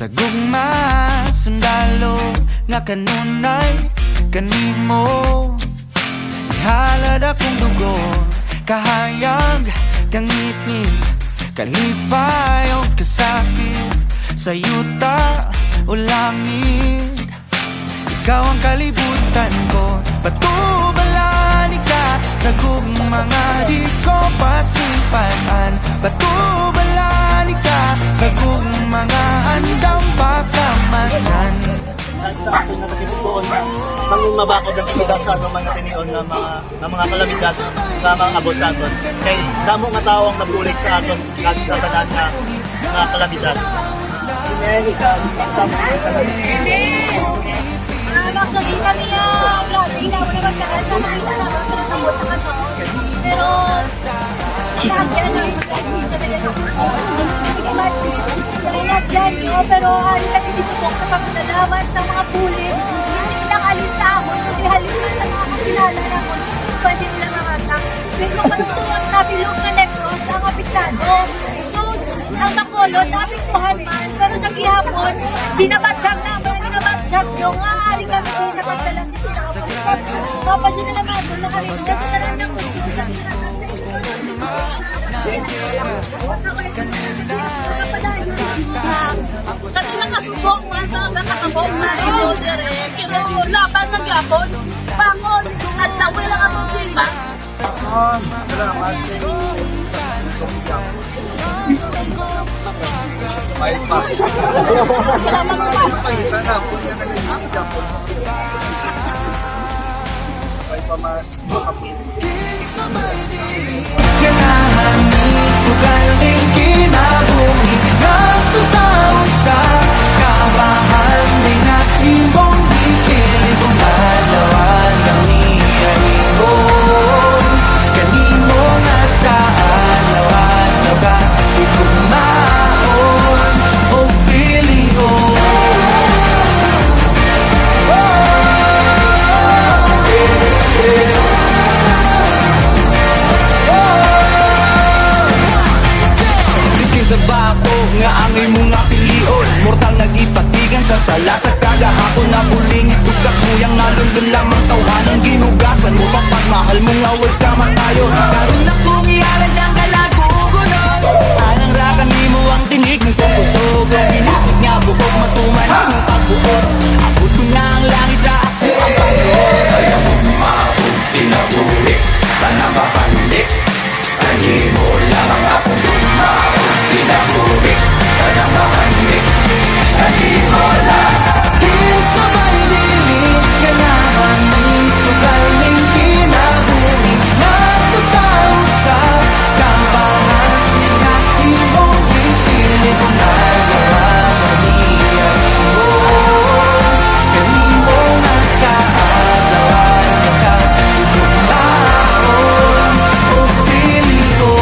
Sa gugma, sundalo nga kanunay kanimo. Ihalad akong dugo, kahayag kang ngitngit, kalipay o kasakit, sa yuta o langit. Ikaw ang kalibutan ko, patubalani ka sa mga di ko pasimpaan. Patubalani ka sa mga andang pagkamatyan. Sa ating natagpuan panging mabakod ang kita sa mga natinion na mga kalamidad na mga abot sa aton. Kay damo nga tao ang nabulig sa aton kag sa tanan nga mga kalamidad. Actually, kami hindi naman naman kahit na makita naman sa nasabot sa kanto. Pero, kaya namin mag-dyan nyo, pero halika dito po sa pagdalaman sa mga pulis. Hindi lang alin sa ako, kasi halika sa mga kakilala na mo, pwede nila makatang. Pero magsunod na bilog na negros ang apiktado. So, ang makulot, apiktuhan man, pero sa gihapon, dinabatsyag naman, dinabatsyag yung maaari kami din sa pagdala sa pinakapulitan. Papansin na naman, doon na kami, kasi talagang ng gusto sa pinakapulitan. Sa kinakasubok mo sa nakakabok sa iyo, laban ng yapon, bangon, at nawin lang ang problema. Salamat. May pa. Mas Ganahan ni sugal din kinabuhi, nagto sa usa, kabahan din na imong ikilig kung halawan ng niyahibon. Kanimo nga sa alawan na ba ikumaon o pilion. Sa bako nga ang imong napilion, mortal nagipatigan sa sala sa kagahapon na buling itugak muyang nalundun lamang tawhanan ginugasan mo sa pagmahal mo nga wag ka matayo. Karon na kong ihalad ang kalagugunon, alang rakan nimo ang tinig ng kusog, binakit nga buhok matuman ang pagbuot. Abot mo na ang langit sa ako ang Panginoon. Kaya mo maabot, tinabulik, panapapalik, kanimo lang ang akong bumaon. Pinaburik, tanang makandik, kanimo lang. Sa Maynilin, ganahan ng sugal ng kinabuhi, nagto sa usap, kabahan na imong ipilit kung nagawa niya ibon. Kanimo nga sa alawan na katutugmaon o pilion.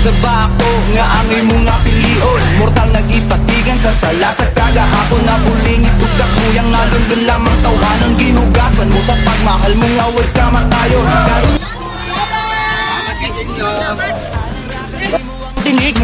Sa bako nga ang imong napilion, mortal nagipatigan sa sala sa kagahapon na buling itugak muyang nalundun lamang tawhanan ginugasan mo sa pagmahal mo nga wag ka matayo. Karon tinig